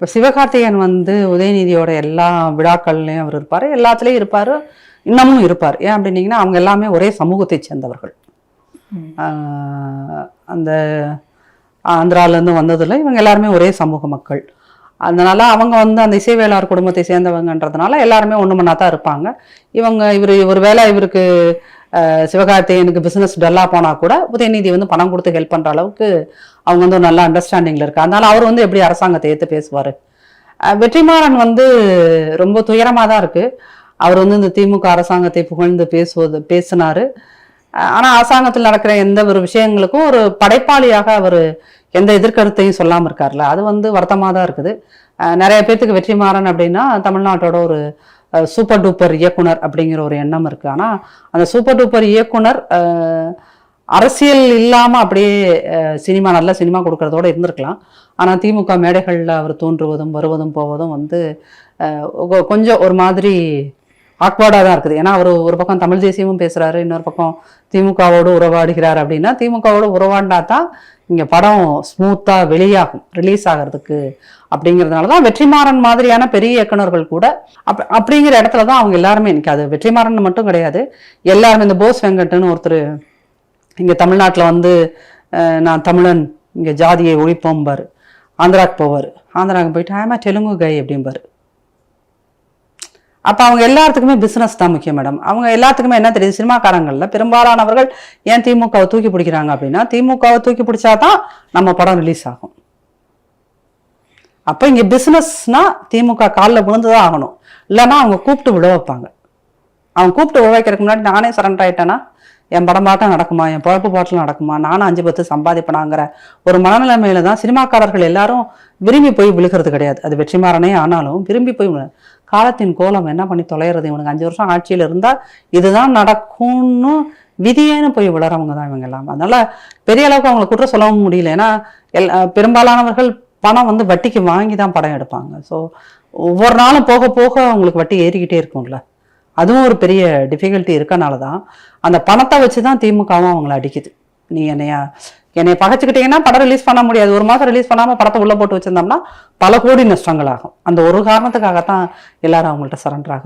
இப்போ சிவகார்த்திகேயன் வந்து உதயநிதியோட எல்லா விழாக்கள்லையும் அவர் இருப்பார், எல்லாத்துலேயும் இருப்பார், இன்னமும் இருப்பார். ஏன் அப்படின்னீங்கன்னா அவங்க எல்லாமே ஒரே சமூகத்தை சேர்ந்தவர்கள். அந்த ஆந்திராவிலேருந்து வந்ததில் இவங்க எல்லாருமே ஒரே சமூக மக்கள். அதனால அவங்க வந்து அந்த இசைவேளார் குடும்பத்தை சேர்ந்தவங்கன்றதுனால எல்லாருமே ஒன்று மண்ணா தான் இருப்பாங்க. இவர் ஒரு வேளை இவருக்கு சிவகார்த்திகேயனுக்கு பிஸ்னஸ் டல்லாக போனால் கூட உதயநிதி வந்து பணம் கொடுத்து ஹெல்ப் பண்ணுற அளவுக்கு அவங்க வந்து ஒரு நல்ல அண்டர்ஸ்டாண்டிங்கில் இருக்கு. அதனால அவர் வந்து எப்படி அரசாங்கத்தை ஏற்று பேசுவார். வெற்றிமாறன் வந்து ரொம்ப துயரமாக தான் இருக்கு. அவர் வந்து இந்த திமுக அரசாங்கத்தை புகழ்ந்து பேசினாரு. ஆனால் அரசாங்கத்தில் நடக்கிற எந்த ஒரு விஷயங்களுக்கும் ஒரு படைப்பாளியாக அவர் எந்த எதிர்கருத்தையும் சொல்லாமல் இருக்கார்ல, அது வந்து வருத்தமாக தான் இருக்குது. நிறைய பேர்த்துக்கு வெற்றிமாறன் அப்படின்னா தமிழ்நாட்டோட ஒரு சூப்பர் டூப்பர் இயக்குனர் அப்படிங்கிற ஒரு எண்ணம் இருக்குது. ஆனால் அந்த சூப்பர் டூப்பர் இயக்குனர் அரசியல் இல்லாமல் அப்படியே சினிமா நல்ல சினிமா கொடுக்கறதோடு இருந்திருக்கலாம். ஆனால் திமுக மேடைகளில் அவர் தோன்றுவதும் வருவதும் போவதும் வந்து கொஞ்சம் ஒரு மாதிரி ஆக்வர்டாக தான் இருக்குது. ஏன்னா அவர் ஒரு பக்கம் தமிழ் தேசியமும் பேசுகிறாரு, இன்னொரு பக்கம் திமுகவோடு உறவாடுகிறார். அப்படின்னா திமுகவோடு உறவாடினா தான் இங்கே படம் ஸ்மூத்தாக வெளியாகும், ரிலீஸ் ஆகிறதுக்கு. அப்படிங்கிறதுனால தான் வெற்றிமாறன் மாதிரியான பெரிய இயக்குநர்கள் கூட அப்படிங்கிற இடத்துல தான் அவங்க எல்லாருமே இன்னைக்கு, அது வெற்றிமாறன் மட்டும் கிடையாது, எல்லாருமே. இந்த போஸ் வெங்கட்னு ஒருத்தர் இங்கே தமிழ்நாட்டில் வந்து நான் தமிழன், இங்கே ஜாதியை ஒழிப்போம்பார், ஆந்திராவுக்கு போவார், ஆந்திராவுக்கு போயிட்டு ஆமா தெலுங்கு கை அப்படிம்பார். அப்போ அவங்க எல்லாத்துக்குமே பிஸ்னஸ் தான் முக்கியம் மேடம். அவங்க எல்லாத்துக்குமே என்ன தெரியுது, சினிமாக்காரங்களில் பெரும்பாலானவர்கள் ஏன் திமுகவை தூக்கி பிடிக்கிறாங்க அப்படின்னா, திமுகவை தூக்கி பிடிச்சாதான் நம்ம படம் ரிலீஸ் ஆகும். அப்போ இங்கே பிஸ்னஸ்னா திமுக காலில் விழுந்துதான் ஆகணும், இல்லைன்னா அவங்க கூப்பிட்டு விட வைப்பாங்க. அவங்க கூப்பிட்டு விட வைக்கிறதுக்கு முன்னாடி நானே சரண்டர் ஆகிட்டேன்னா என் படம் பாட்டம் நடக்குமா, என் பழப்பு பாட்டில் நடக்குமா, நானும் 5-10 சம்பாதிப்பனாங்கிற ஒரு மனநிலைமையில தான் சினிமாக்காரர்கள் எல்லாரும் விரும்பி போய் விழுகிறது கிடையாது. அது வெற்றிமாறனே ஆனாலும் விரும்பி போய் காலத்தின் கோலம் என்ன பண்ணி தொலைகிறது, இவனுக்கு 5 வருஷம் ஆட்சியில் இருந்தால் இதுதான் நடக்கும்னு விதியேன்னு போய் விளறவங்க தான் இவங்க எல்லாம். அதனால பெரிய அளவுக்கு அவங்களை குற்றம் சொல்லவும் முடியல. ஏன்னா பெரும்பாலானவர்கள் பணம் வந்து வட்டிக்கு வாங்கி தான் படம் எடுப்பாங்க. ஸோ ஒவ்வொரு நாளும் போக போக அவங்களுக்கு வட்டி ஏறிக்கிட்டே இருக்கும்ல, அதுவும் ஒரு பெரிய டிஃபிகல்ட்டி இருக்கனால தான் அந்த பணத்தை வச்சு தான் திமுகவும் அவங்கள அடிக்குது. நீ என்னைய பகைச்சிக்கிட்டீங்கன்னா படம் ரிலீஸ் பண்ண முடியாது, 1 மாதம் ரிலீஸ் பண்ணாமல் படத்தை உள்ளே போட்டு வச்சிருந்தோம்னா பல கோடி நஷ்டங்கள் ஆகும். அந்த ஒரு காரணத்துக்காகத்தான் எல்லாரும் அவங்கள்ட்ட சரண்டர் ஆகுது.